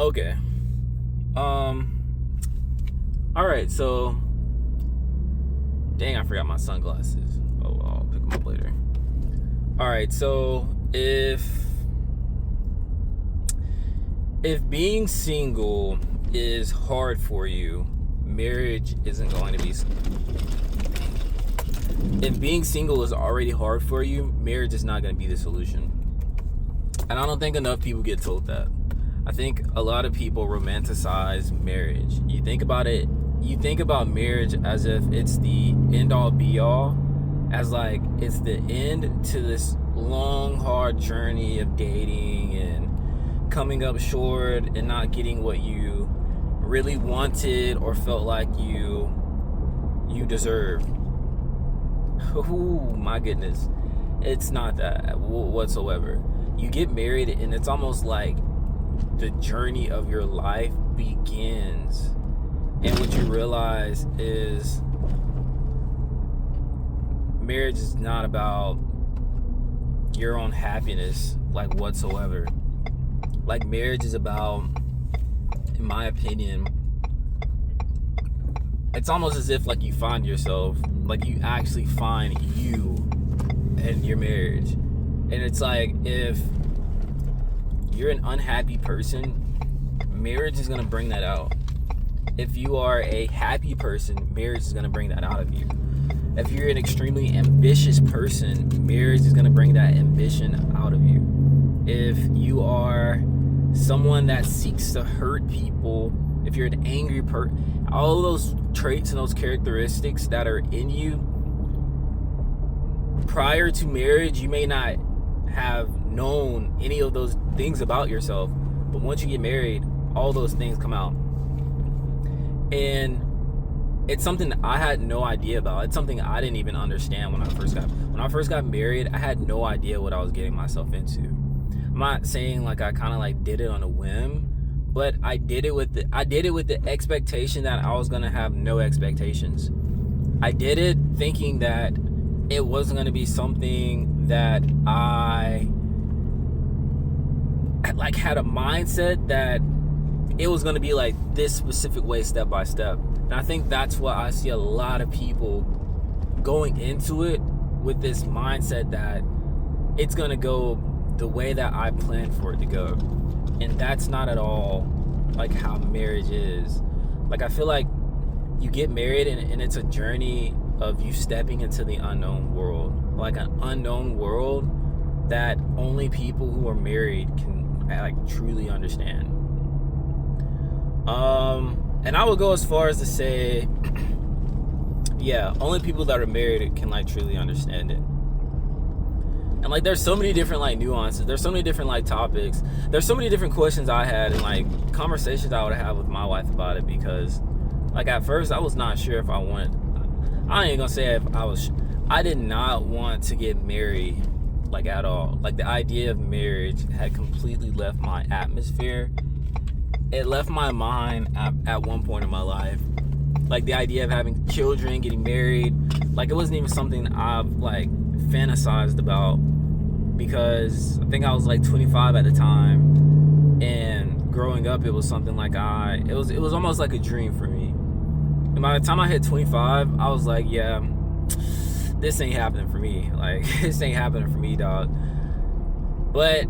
Okay. All right. So, dang, I forgot my sunglasses. Oh, well, I'll pick them up later. All right. So, if being single is hard for you, marriage isn't going to be. If being single is already hard for you, marriage is not going to be the solution. And I don't think enough people get told that. I think a lot of people romanticize marriage. You think about marriage as if it's the end all be all, as like it's the end to this long, hard journey of dating and coming up short and not getting what you really wanted or felt like you deserved. Oh my goodness. It's not that whatsoever. You get married and it's almost like the journey of your life begins. And what you realize is marriage is not about your own happiness, like whatsoever. Like marriage is about, in my opinion, it's almost as if like you find yourself, like you actually find you in your marriage. And it's like if you're an unhappy person, marriage is gonna bring that out. If you are a happy person, marriage is gonna bring that out of you. If you're an extremely ambitious person, marriage is gonna bring that ambition out of you. If you are someone that seeks to hurt people, if you're an angry person, all of those traits and those characteristics that are in you prior to marriage, you may not have known any of those things about yourself, but once you get married, all those things come out. And it's something that I had no idea about. It's something I didn't even understand when I first got married. I had no idea what I was getting myself into. I'm not saying like I kind of like did it on a whim, but I did it with the expectation that I was gonna have no expectations. I did it thinking that it wasn't gonna be something that I like had a mindset that it was gonna be like this specific way, step by step. And I think that's why I see a lot of people going into it with this mindset that it's gonna go the way that I planned for it to go. And that's not at all like how marriage is. Like I feel like you get married and it's a journey of you stepping into the unknown world. Like an unknown world that only people who are married can like truly understand. And I would go as far as to say, yeah, only people that are married can like truly understand it. And like there's so many different like nuances, there's so many different like topics, there's so many different questions I had and like conversations I would have with my wife about it, because like at first I was not sure if I ain't gonna say if I did not want to get married like at all. Like the idea of marriage had completely left my atmosphere. It left my mind at one point in my life. Like the idea of having children, getting married, like it wasn't even something I've like fantasized about, because I think I was like 25 at the time, and growing up it was something like it was almost like a dream for me. And by the time I hit 25, I was like, yeah, this ain't happening for me. Like this ain't happening for me, dog. But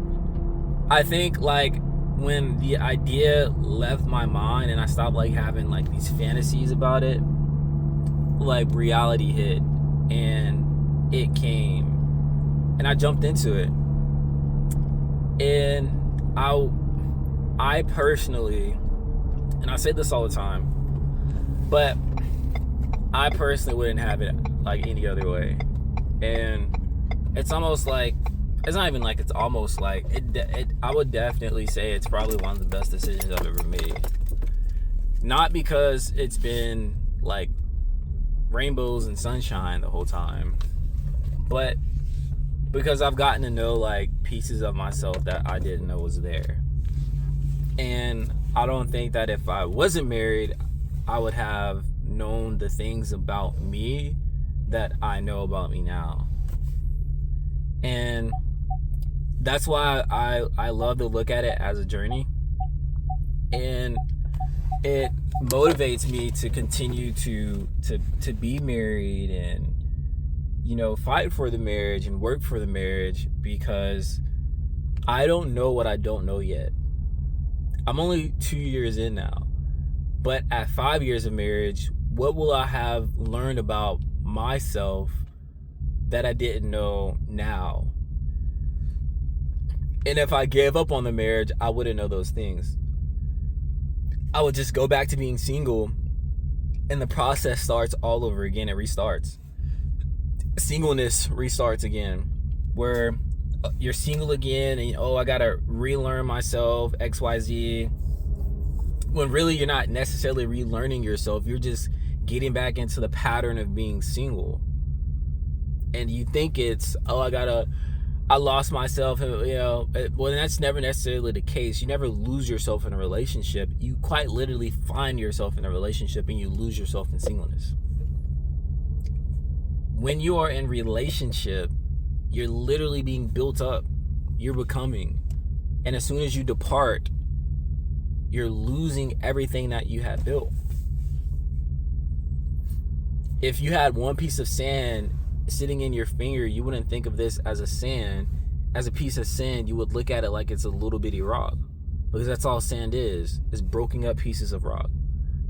I think like when the idea left my mind and I stopped like having like these fantasies about it, like reality hit and it came and I jumped into it. And I personally, and I say this all the time, but I personally wouldn't have it like any other way. And it's almost like, it's not even like it's almost like it I would definitely say it's probably one of the best decisions I've ever made. Not because it's been like rainbows and sunshine the whole time, but because I've gotten to know like pieces of myself that I didn't know was there. And I don't think that if I wasn't married, I would have known the things about me that I know about me now. And that's why I love to look at it as a journey. and it motivates me to continue to be married and, you know, fight for the marriage and work for the marriage, because I don't know what I don't know yet. I'm only 2 years in now, but at 5 years of marriage, what will I have learned about myself that I didn't know now? And if I gave up on the marriage, I wouldn't know those things. I would just go back to being single, and the process starts all over again. It restarts. Singleness restarts again, where you're single again and, oh, I gotta relearn myself, XYZ. When really you're not necessarily relearning yourself, you're just getting back into the pattern of being single. And you think it's, oh, I lost myself, you know. Well, that's never necessarily the case. You never lose yourself in a relationship. You quite literally find yourself in a relationship, and you lose yourself in singleness. When you are in relationship, you're literally being built up. You're becoming. And as soon as you depart, you're losing everything that you had built. If you had one piece of sand sitting in your finger, you wouldn't think of this as a sand. As a piece of sand, you would look at it like it's a little bitty rock, because that's all sand is broken up pieces of rock.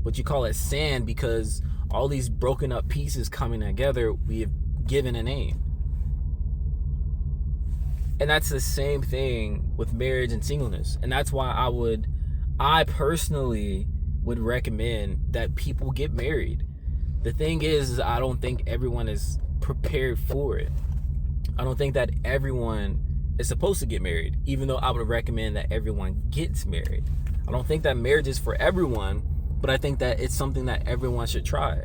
But you call it sand because all these broken up pieces coming together, we have given a name. And that's the same thing with marriage and singleness. And that's why I personally would recommend that people get married. The thing is I don't think everyone is prepared for it. I don't think that everyone is supposed to get married, even though I would recommend that everyone gets married. I don't think that marriage is for everyone, but I think that it's something that everyone should try.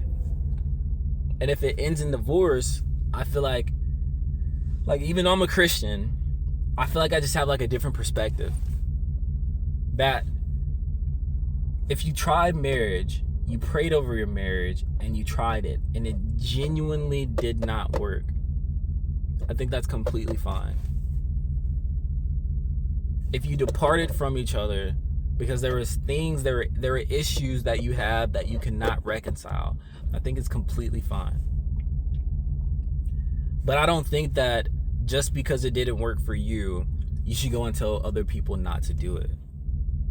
And if it ends in divorce, I feel like even though I'm a Christian, I feel like I just have like a different perspective. That if you tried marriage, you prayed over your marriage and you tried it, and it genuinely did not work, I think that's completely fine. If you departed from each other because there were issues that you have that you cannot reconcile, I think it's completely fine. But I don't think that just because it didn't work for you, you should go and tell other people not to do it.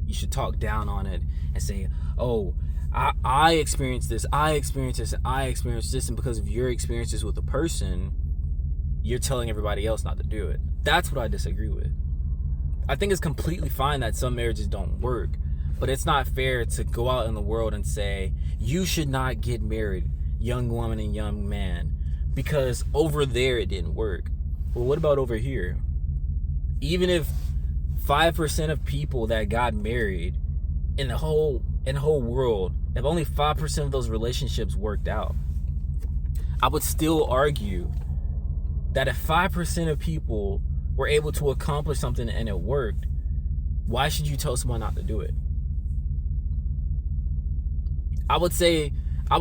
You should talk down on it and say, oh, I experienced this, I experienced this, and because of your experiences with a person, you're telling everybody else not to do it. That's what I disagree with. I think it's completely fine that some marriages don't work, but it's not fair to go out in the world and say, you should not get married, young woman and young man, because over there it didn't work. Well, what about over here? Even if 5% of people that got married in the whole world, if only 5% of those relationships worked out, I would still argue that if 5% of people were able to accomplish something and it worked, why should you tell someone not to do it? I would say, I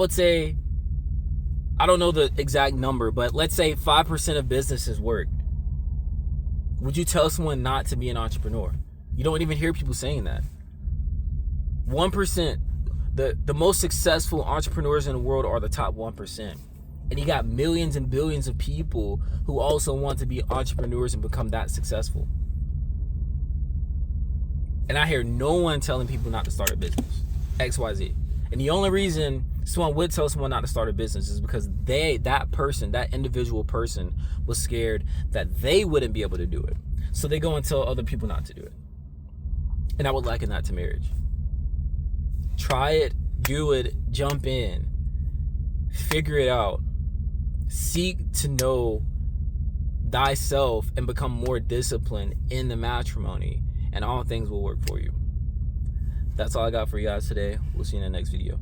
don't know the exact number, but let's say 5% of businesses worked. Would you tell someone not to be an entrepreneur? You don't even hear people saying that. 1%, the most successful entrepreneurs in the world are the top 1%. And you got millions and billions of people who also want to be entrepreneurs and become that successful. And I hear no one telling people not to start a business. XYZ. And the only reason someone would tell someone not to start a business is because that individual person was scared that they wouldn't be able to do it. So they go and tell other people not to do it. And I would liken that to marriage. Try it, do it, jump in, figure it out. Seek to know thyself and become more disciplined in the matrimony, and all things will work for you. That's all I got for you guys today. We'll see you in the next video.